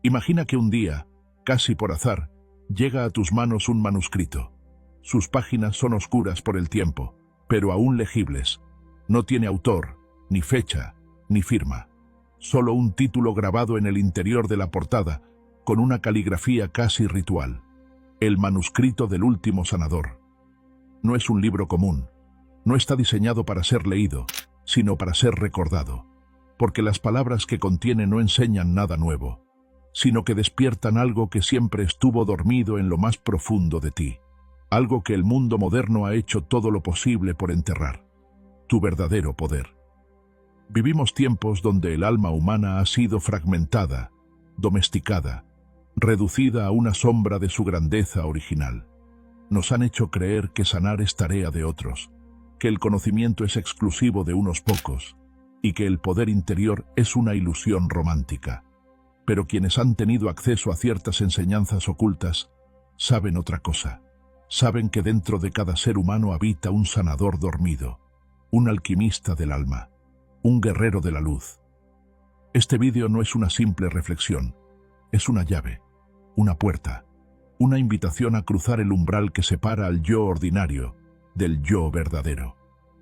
Imagina que un día, casi por azar, llega a tus manos un manuscrito. Sus páginas son oscuras por el tiempo, pero aún legibles. No tiene autor, ni fecha, ni firma. Solo un título grabado en el interior de la portada, con una caligrafía casi ritual. El manuscrito del último sanador. No es un libro común. No está diseñado para ser leído, sino para ser recordado. Porque las palabras que contiene no enseñan nada nuevo, sino que despiertan algo que siempre estuvo dormido en lo más profundo de ti. Algo que el mundo moderno ha hecho todo lo posible por enterrar. Tu verdadero poder. Vivimos tiempos donde el alma humana ha sido fragmentada, domesticada, reducida a una sombra de su grandeza original. Nos han hecho creer que sanar es tarea de otros, que el conocimiento es exclusivo de unos pocos, y que el poder interior es una ilusión romántica. Pero quienes han tenido acceso a ciertas enseñanzas ocultas, saben otra cosa. Saben que dentro de cada ser humano habita un sanador dormido, un alquimista del alma, un guerrero de la luz. Este vídeo no es una simple reflexión, es una llave, una puerta, una invitación a cruzar el umbral que separa al yo ordinario del yo verdadero.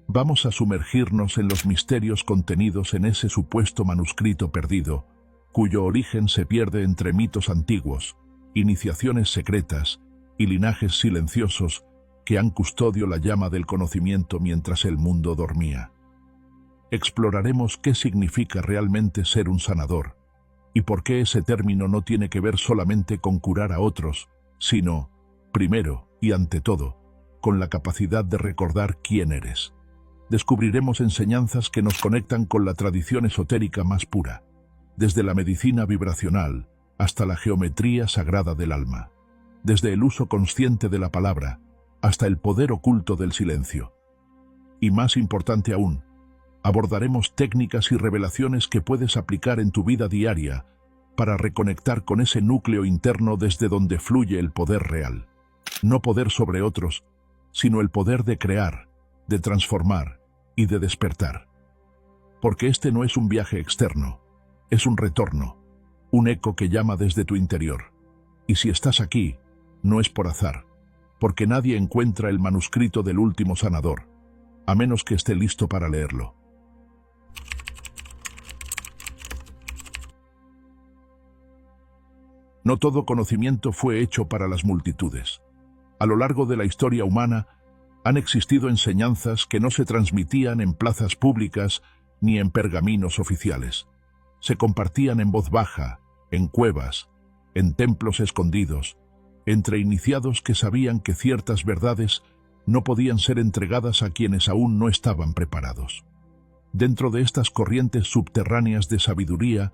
Vamos a sumergirnos en los misterios contenidos en ese supuesto manuscrito perdido, cuyo origen se pierde entre mitos antiguos, iniciaciones secretas y linajes silenciosos que han custodiado la llama del conocimiento mientras el mundo dormía. Exploraremos qué significa realmente ser un sanador, y por qué ese término no tiene que ver solamente con curar a otros, sino, primero y ante todo, con la capacidad de recordar quién eres. Descubriremos enseñanzas que nos conectan con la tradición esotérica más pura, desde la medicina vibracional hasta la geometría sagrada del alma, desde el uso consciente de la palabra hasta el poder oculto del silencio. Y más importante aún, abordaremos técnicas y revelaciones que puedes aplicar en tu vida diaria para reconectar con ese núcleo interno desde donde fluye el poder real. No poder sobre otros, sino el poder de crear, de transformar y de despertar. Porque este no es un viaje externo, es un retorno, un eco que llama desde tu interior. Y si estás aquí, no es por azar, porque nadie encuentra el manuscrito del último sanador, a menos que esté listo para leerlo. No todo conocimiento fue hecho para las multitudes. A lo largo de la historia humana, han existido enseñanzas que no se transmitían en plazas públicas ni en pergaminos oficiales. Se compartían en voz baja, en cuevas, en templos escondidos, entre iniciados que sabían que ciertas verdades no podían ser entregadas a quienes aún no estaban preparados. Dentro de estas corrientes subterráneas de sabiduría,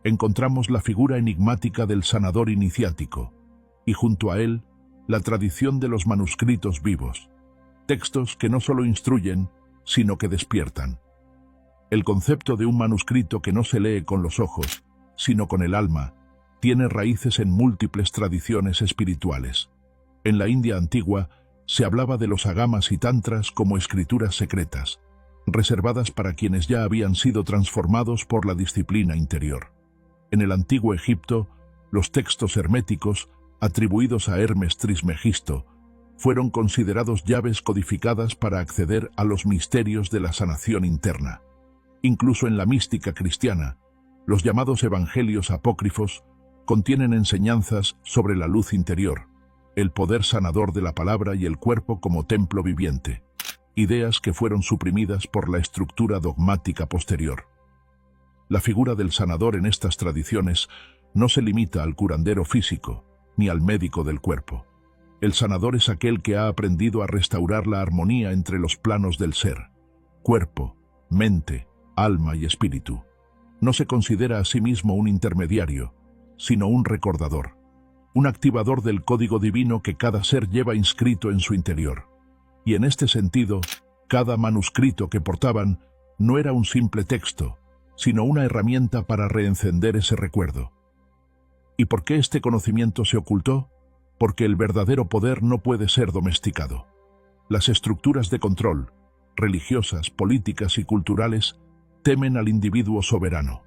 encontramos la figura enigmática del sanador iniciático, y junto a él, la tradición de los manuscritos vivos, textos que no solo instruyen, sino que despiertan. El concepto de un manuscrito que no se lee con los ojos, sino con el alma, tiene raíces en múltiples tradiciones espirituales. En la India antigua, se hablaba de los agamas y tantras como escrituras secretas, reservadas para quienes ya habían sido transformados por la disciplina interior. En el antiguo Egipto, los textos herméticos, atribuidos a Hermes Trismegisto, fueron considerados llaves codificadas para acceder a los misterios de la sanación interna. Incluso en la mística cristiana, los llamados evangelios apócrifos contienen enseñanzas sobre la luz interior, el poder sanador de la palabra y el cuerpo como templo viviente, ideas que fueron suprimidas por la estructura dogmática posterior. La figura del sanador en estas tradiciones no se limita al curandero físico, ni al médico del cuerpo. El sanador es aquel que ha aprendido a restaurar la armonía entre los planos del ser, cuerpo, mente, alma y espíritu. No se considera a sí mismo un intermediario, sino un recordador, un activador del código divino que cada ser lleva inscrito en su interior. Y en este sentido, cada manuscrito que portaban no era un simple texto, sino una herramienta para reencender ese recuerdo. ¿Y por qué este conocimiento se ocultó? Porque el verdadero poder no puede ser domesticado. Las estructuras de control, religiosas, políticas y culturales, temen al individuo soberano.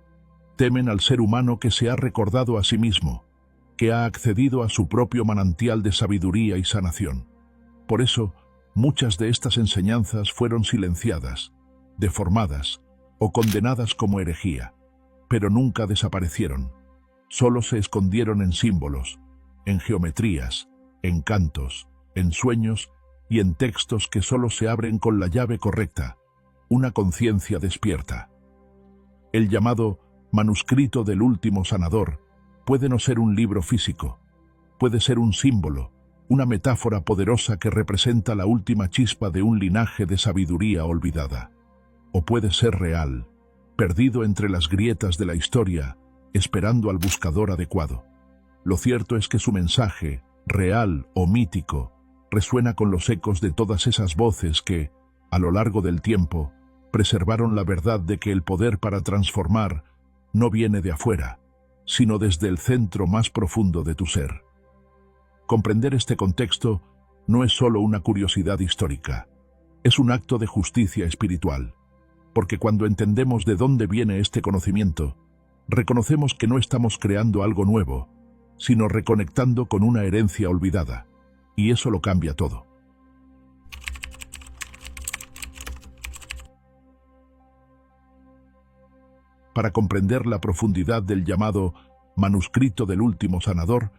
Temen al ser humano que se ha recordado a sí mismo, que ha accedido a su propio manantial de sabiduría y sanación. Por eso, muchas de estas enseñanzas fueron silenciadas, deformadas o condenadas como herejía, pero nunca desaparecieron. Solo se escondieron en símbolos, en geometrías, en cantos, en sueños y en textos que solo se abren con la llave correcta, una conciencia despierta. El llamado manuscrito del último sanador puede no ser un libro físico, puede ser un símbolo, una metáfora poderosa que representa la última chispa de un linaje de sabiduría olvidada. O puede ser real, perdido entre las grietas de la historia, esperando al buscador adecuado. Lo cierto es que su mensaje, real o mítico, resuena con los ecos de todas esas voces que, a lo largo del tiempo, preservaron la verdad de que el poder para transformar no viene de afuera, sino desde el centro más profundo de tu ser. Comprender este contexto no es solo una curiosidad histórica, es un acto de justicia espiritual, porque cuando entendemos de dónde viene este conocimiento, reconocemos que no estamos creando algo nuevo, sino reconectando con una herencia olvidada, y eso lo cambia todo. Para comprender la profundidad del llamado manuscrito del último sanador,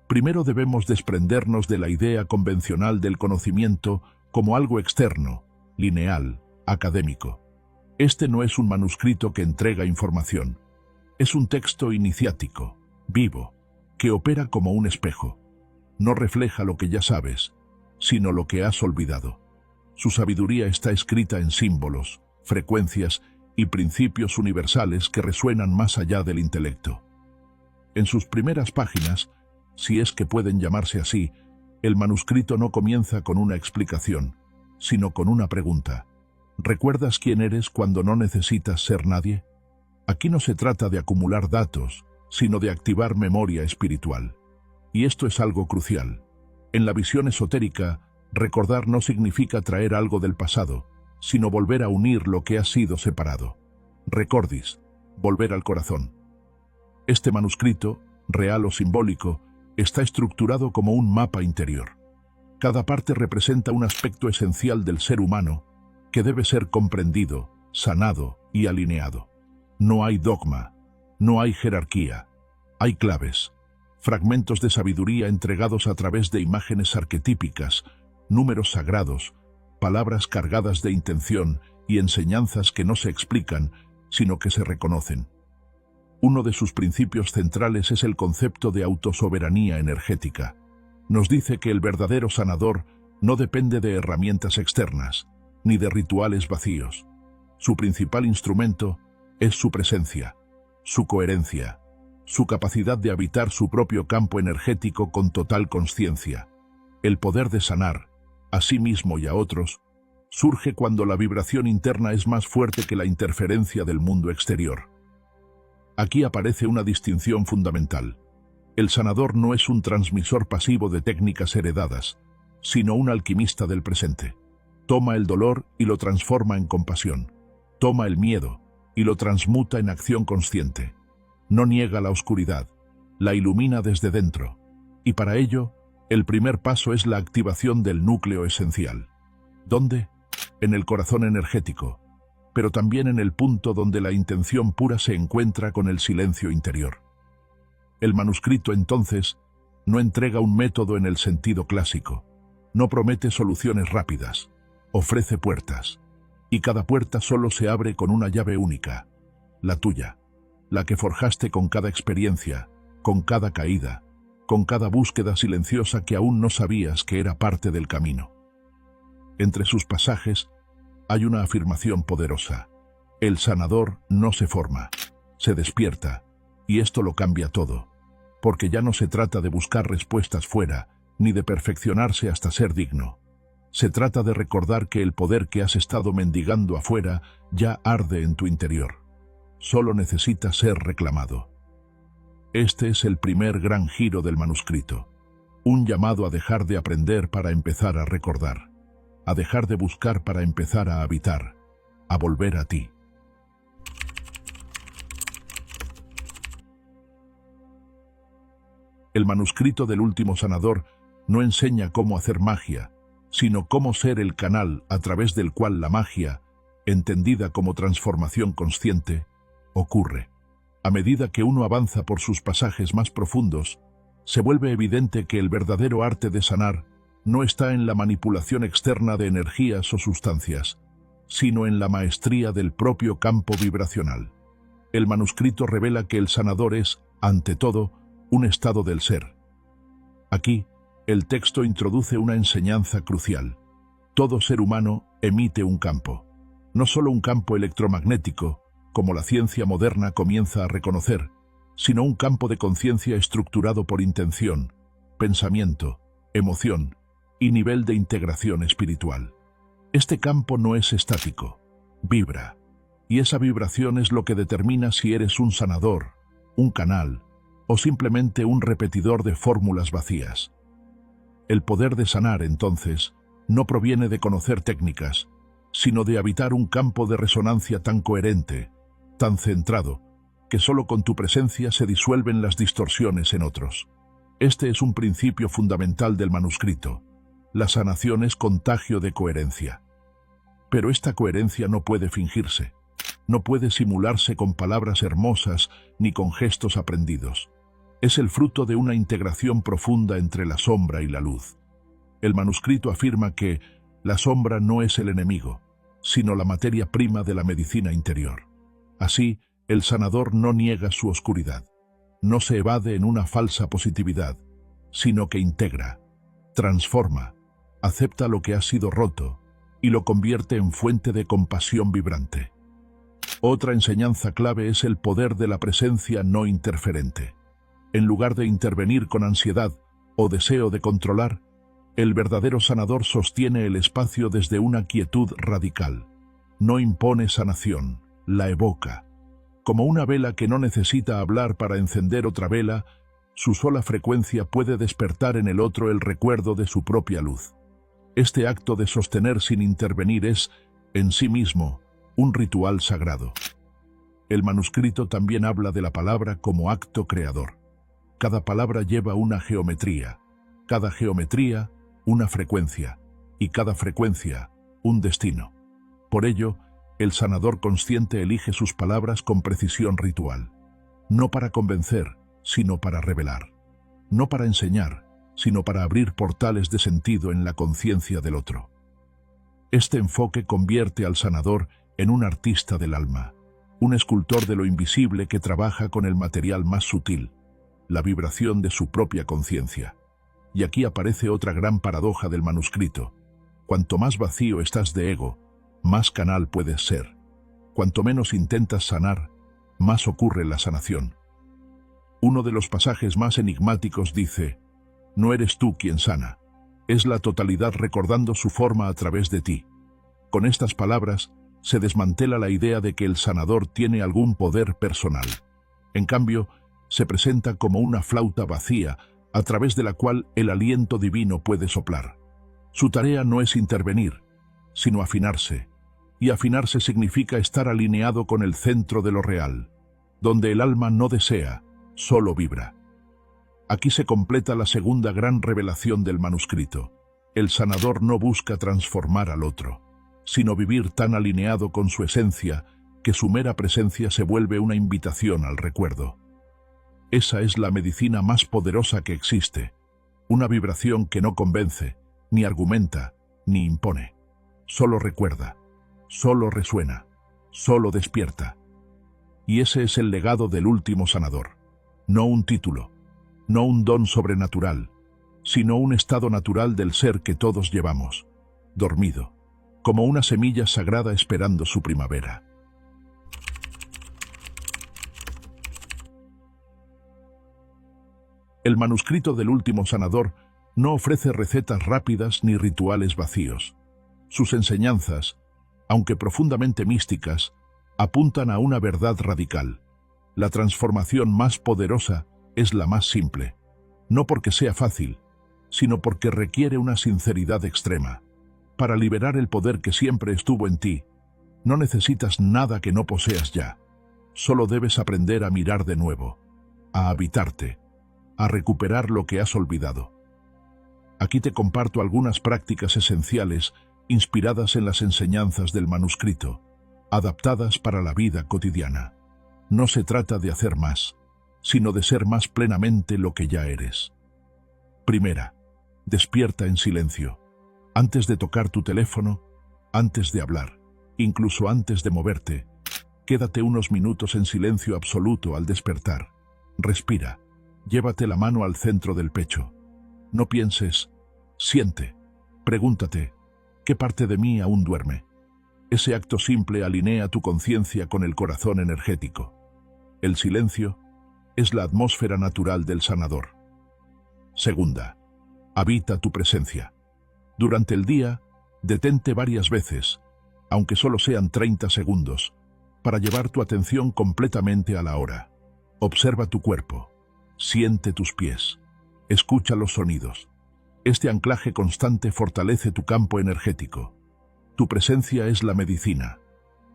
primero debemos desprendernos de la idea convencional del conocimiento como algo externo, lineal, académico. Este no es un manuscrito que entrega información, es un texto iniciático, vivo, que opera como un espejo. No refleja lo que ya sabes, sino lo que has olvidado. Su sabiduría está escrita en símbolos, frecuencias y principios universales que resuenan más allá del intelecto. En sus primeras páginas, si es que pueden llamarse así, el manuscrito no comienza con una explicación, sino con una pregunta. ¿Recuerdas quién eres cuando no necesitas ser nadie? Aquí no se trata de acumular datos, sino de activar memoria espiritual. Y esto es algo crucial. En la visión esotérica, recordar no significa traer algo del pasado, sino volver a unir lo que ha sido separado. Recordis, volver al corazón. Este manuscrito, real o simbólico, está estructurado como un mapa interior. Cada parte representa un aspecto esencial del ser humano que debe ser comprendido, sanado y alineado. No hay dogma, no hay jerarquía, hay claves, fragmentos de sabiduría entregados a través de imágenes arquetípicas, números sagrados, palabras cargadas de intención y enseñanzas que no se explican, sino que se reconocen. Uno de sus principios centrales es el concepto de autosoberanía energética. Nos dice que el verdadero sanador no depende de herramientas externas, ni de rituales vacíos. Su principal instrumento es su presencia, su coherencia, su capacidad de habitar su propio campo energético con total consciencia. El poder de sanar, a sí mismo y a otros, surge cuando la vibración interna es más fuerte que la interferencia del mundo exterior. Aquí aparece una distinción fundamental. El sanador no es un transmisor pasivo de técnicas heredadas, sino un alquimista del presente. Toma el dolor y lo transforma en compasión. Toma el miedo y lo transmuta en acción consciente. No niega la oscuridad, la ilumina desde dentro. Y para ello, el primer paso es la activación del núcleo esencial. ¿Dónde? En el corazón energético, pero también en el punto donde la intención pura se encuentra con el silencio interior. El manuscrito, entonces, no entrega un método en el sentido clásico, no promete soluciones rápidas, ofrece puertas, y cada puerta solo se abre con una llave única, la tuya, la que forjaste con cada experiencia, con cada caída, con cada búsqueda silenciosa que aún no sabías que era parte del camino. Entre sus pasajes hay una afirmación poderosa. El sanador no se forma, se despierta, y esto lo cambia todo, porque ya no se trata de buscar respuestas fuera, ni de perfeccionarse hasta ser digno. Se trata de recordar que el poder que has estado mendigando afuera ya arde en tu interior. Solo necesita ser reclamado. Este es el primer gran giro del manuscrito, un llamado a dejar de aprender para empezar a recordar, a dejar de buscar para empezar a habitar, a volver a ti. El manuscrito del último sanador no enseña cómo hacer magia, sino cómo ser el canal a través del cual la magia, entendida como transformación consciente, ocurre. A medida que uno avanza por sus pasajes más profundos, se vuelve evidente que el verdadero arte de sanar no está en la manipulación externa de energías o sustancias, sino en la maestría del propio campo vibracional. El manuscrito revela que el sanador es, ante todo, un estado del ser. Aquí, el texto introduce una enseñanza crucial. Todo ser humano emite un campo. No solo un campo electromagnético, como la ciencia moderna comienza a reconocer, sino un campo de conciencia estructurado por intención, pensamiento, emoción y nivel de integración espiritual. Este campo no es estático, vibra, y esa vibración es lo que determina si eres un sanador, un canal o simplemente un repetidor de fórmulas vacías. El poder de sanar, entonces, no proviene de conocer técnicas, sino de habitar un campo de resonancia tan coherente, tan centrado, que solo con tu presencia se disuelven las distorsiones en otros. Este es un principio fundamental del manuscrito. La sanación es contagio de coherencia. Pero esta coherencia no puede fingirse, no puede simularse con palabras hermosas ni con gestos aprendidos. Es el fruto de una integración profunda entre la sombra y la luz. El manuscrito afirma que la sombra no es el enemigo, sino la materia prima de la medicina interior. Así, el sanador no niega su oscuridad, no se evade en una falsa positividad, sino que integra, transforma, acepta lo que ha sido roto y lo convierte en fuente de compasión vibrante. Otra enseñanza clave es el poder de la presencia no interferente. En lugar de intervenir con ansiedad o deseo de controlar, el verdadero sanador sostiene el espacio desde una quietud radical. No impone sanación, la evoca. Como una vela que no necesita hablar para encender otra vela, su sola frecuencia puede despertar en el otro el recuerdo de su propia luz. Este acto de sostener sin intervenir es, en sí mismo, un ritual sagrado. El manuscrito también habla de la palabra como acto creador. Cada palabra lleva una geometría, cada geometría una frecuencia, y cada frecuencia un destino. Por ello, el sanador consciente elige sus palabras con precisión ritual, no para convencer, sino para revelar, no para enseñar, sino para abrir portales de sentido en la conciencia del otro. Este enfoque convierte al sanador en un artista del alma, un escultor de lo invisible que trabaja con el material más sutil, la vibración de su propia conciencia. Y aquí aparece otra gran paradoja del manuscrito. Cuanto más vacío estás de ego, más canal puedes ser. Cuanto menos intentas sanar, más ocurre la sanación. Uno de los pasajes más enigmáticos dice: no eres tú quien sana, es la totalidad recordando su forma a través de ti. Con estas palabras, se desmantela la idea de que el sanador tiene algún poder personal. En cambio, se presenta como una flauta vacía, a través de la cual el aliento divino puede soplar. Su tarea no es intervenir, sino afinarse, y afinarse significa estar alineado con el centro de lo real, donde el alma no desea, solo vibra. Aquí se completa la segunda gran revelación del manuscrito. El sanador no busca transformar al otro, sino vivir tan alineado con su esencia que su mera presencia se vuelve una invitación al recuerdo. Esa es la medicina más poderosa que existe, una vibración que no convence, ni argumenta, ni impone. Solo recuerda, solo resuena, solo despierta. Y ese es el legado del último sanador. No un título, no un don sobrenatural, sino un estado natural del ser que todos llevamos, dormido, como una semilla sagrada esperando su primavera. El manuscrito del último sanador no ofrece recetas rápidas ni rituales vacíos. Sus enseñanzas, aunque profundamente místicas, apuntan a una verdad radical. La transformación más poderosa es la más simple, no porque sea fácil, sino porque requiere una sinceridad extrema. Para liberar el poder que siempre estuvo en ti, no necesitas nada que no poseas ya. Solo debes aprender a mirar de nuevo, a habitarte, a recuperar lo que has olvidado. Aquí te comparto algunas prácticas esenciales inspiradas en las enseñanzas del manuscrito, adaptadas para la vida cotidiana. No se trata de hacer más, sino de ser más plenamente lo que ya eres. Primera, despierta en silencio. Antes de tocar tu teléfono, antes de hablar, incluso antes de moverte, quédate unos minutos en silencio absoluto al despertar. Respira, llévate la mano al centro del pecho. No pienses, siente, pregúntate, ¿qué parte de mí aún duerme? Ese acto simple alinea tu conciencia con el corazón energético. El silencio es la atmósfera natural del sanador. Segunda, habita tu presencia. Durante el día, detente varias veces, aunque solo sean 30 segundos, para llevar tu atención completamente a la hora. Observa tu cuerpo, siente tus pies, escucha los sonidos. Este anclaje constante fortalece tu campo energético. Tu presencia es la medicina.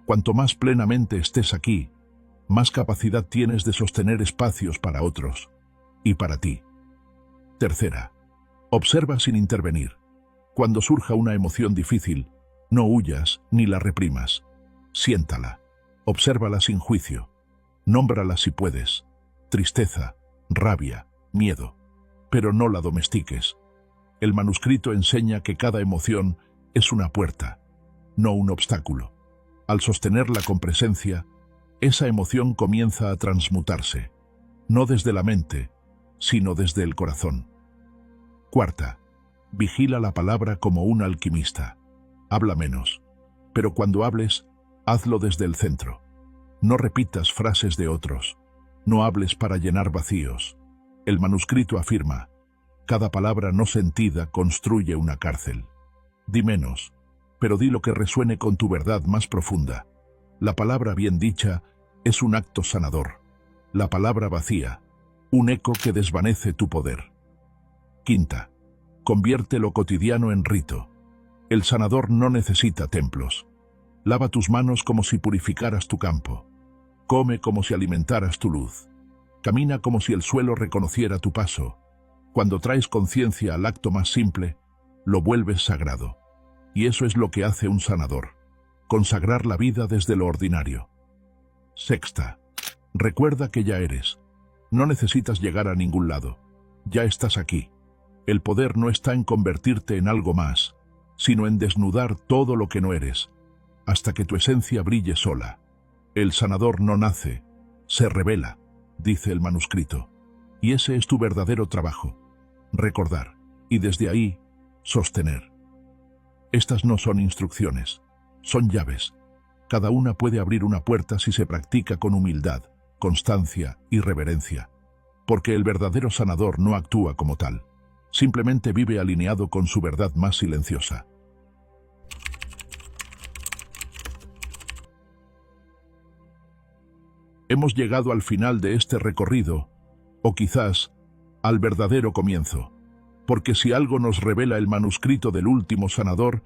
Cuanto más plenamente estés aquí, más capacidad tienes de sostener espacios para otros y para ti. Tercera, observa sin intervenir. Cuando surja una emoción difícil, no huyas ni la reprimas. Siéntala, obsérvala sin juicio. Nómbrala si puedes. Tristeza, rabia, miedo. Pero no la domestiques. El manuscrito enseña que cada emoción es una puerta, no un obstáculo. Al sostenerla con presencia, esa emoción comienza a transmutarse, no desde la mente, sino desde el corazón. Cuarta, vigila la palabra como un alquimista. Habla menos, pero cuando hables, hazlo desde el centro. No repitas frases de otros, no hables para llenar vacíos. El manuscrito afirma, cada palabra no sentida construye una cárcel. Di menos, pero di lo que resuene con tu verdad más profunda. La palabra bien dicha es un acto sanador. La palabra vacía, un eco que desvanece tu poder. Quinta, convierte lo cotidiano en rito. El sanador no necesita templos. Lava tus manos como si purificaras tu campo. Come como si alimentaras tu luz. Camina como si el suelo reconociera tu paso. Cuando traes conciencia al acto más simple, lo vuelves sagrado. Y eso es lo que hace un sanador, consagrar la vida desde lo ordinario. Sexta, recuerda que ya eres. No necesitas llegar a ningún lado. Ya estás aquí. El poder no está en convertirte en algo más, sino en desnudar todo lo que no eres, hasta que tu esencia brille sola. El sanador no nace, se revela, dice el manuscrito. Y ese es tu verdadero trabajo. Recordar, y desde ahí, sostener. Estas no son instrucciones, son llaves. Cada una puede abrir una puerta si se practica con humildad, constancia y reverencia. Porque el verdadero sanador no actúa como tal, simplemente vive alineado con su verdad más silenciosa. Hemos llegado al final de este recorrido, o quizás al verdadero comienzo, porque si algo nos revela el manuscrito del último sanador,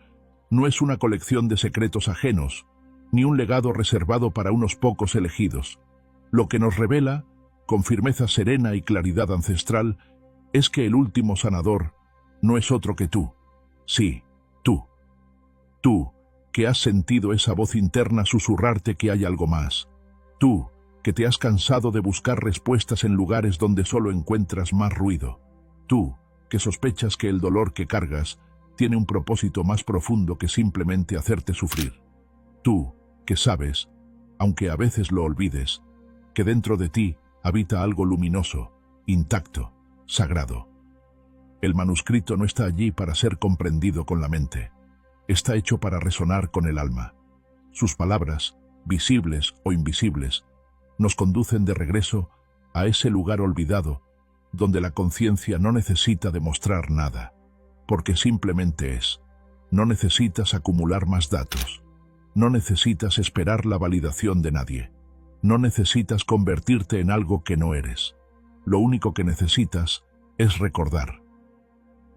no es una colección de secretos ajenos, ni un legado reservado para unos pocos elegidos. Lo que nos revela, con firmeza serena y claridad ancestral, es que el último sanador no es otro que tú. Sí, tú. Tú, que has sentido esa voz interna susurrarte que hay algo más. Tú, que te has cansado de buscar respuestas en lugares donde solo encuentras más ruido. Tú, que sospechas que el dolor que cargas tiene un propósito más profundo que simplemente hacerte sufrir. Tú, que sabes, aunque a veces lo olvides, que dentro de ti habita algo luminoso, intacto, sagrado. El manuscrito no está allí para ser comprendido con la mente. Está hecho para resonar con el alma. Sus palabras, visibles o invisibles, nos conducen de regreso a ese lugar olvidado, donde la conciencia no necesita demostrar nada, porque simplemente es. No necesitas acumular más datos. No necesitas esperar la validación de nadie. No necesitas convertirte en algo que no eres. Lo único que necesitas es recordar.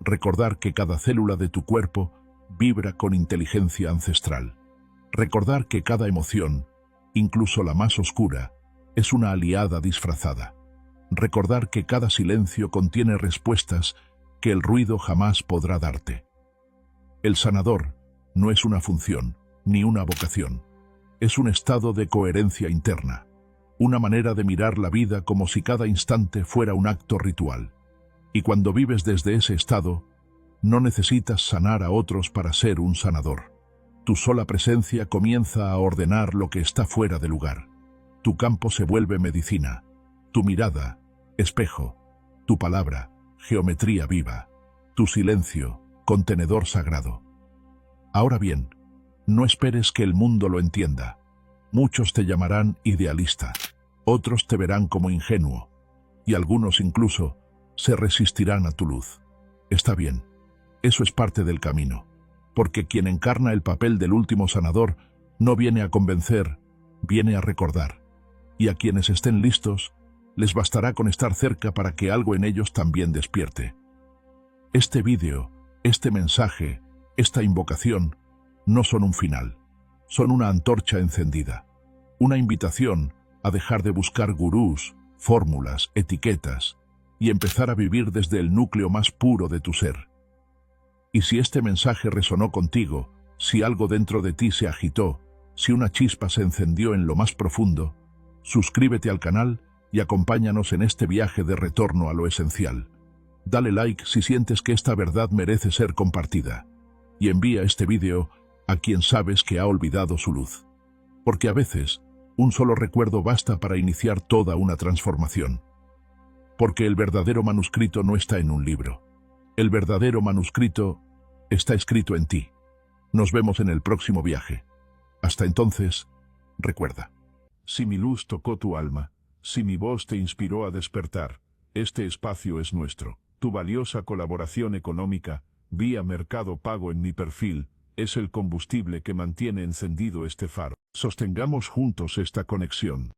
Recordar que cada célula de tu cuerpo vibra con inteligencia ancestral. Recordar que cada emoción, incluso la más oscura, es una aliada disfrazada. Recordar que cada silencio contiene respuestas que el ruido jamás podrá darte. El sanador no es una función, ni una vocación. Es un estado de coherencia interna, una manera de mirar la vida como si cada instante fuera un acto ritual. Y cuando vives desde ese estado, no necesitas sanar a otros para ser un sanador. Tu sola presencia comienza a ordenar lo que está fuera de lugar. Tu campo se vuelve medicina, tu mirada, espejo, tu palabra, geometría viva, tu silencio, contenedor sagrado. Ahora bien, no esperes que el mundo lo entienda. Muchos te llamarán idealista, otros te verán como ingenuo, y algunos incluso se resistirán a tu luz. Está bien, eso es parte del camino, porque quien encarna el papel del último sanador no viene a convencer, viene a recordar. Y a quienes estén listos, les bastará con estar cerca para que algo en ellos también despierte. Este vídeo, este mensaje, esta invocación, no son un final, son una antorcha encendida, una invitación a dejar de buscar gurús, fórmulas, etiquetas, y empezar a vivir desde el núcleo más puro de tu ser. Y si este mensaje resonó contigo, si algo dentro de ti se agitó, si una chispa se encendió en lo más profundo, suscríbete al canal y acompáñanos en este viaje de retorno a lo esencial. Dale like si sientes que esta verdad merece ser compartida. Y envía este vídeo a quien sabes que ha olvidado su luz. Porque a veces, un solo recuerdo basta para iniciar toda una transformación. Porque el verdadero manuscrito no está en un libro. El verdadero manuscrito está escrito en ti. Nos vemos en el próximo viaje. Hasta entonces, recuerda. Si mi luz tocó tu alma, si mi voz te inspiró a despertar, este espacio es nuestro. Tu valiosa colaboración económica, vía Mercado Pago en mi perfil, es el combustible que mantiene encendido este faro. Sostengamos juntos esta conexión.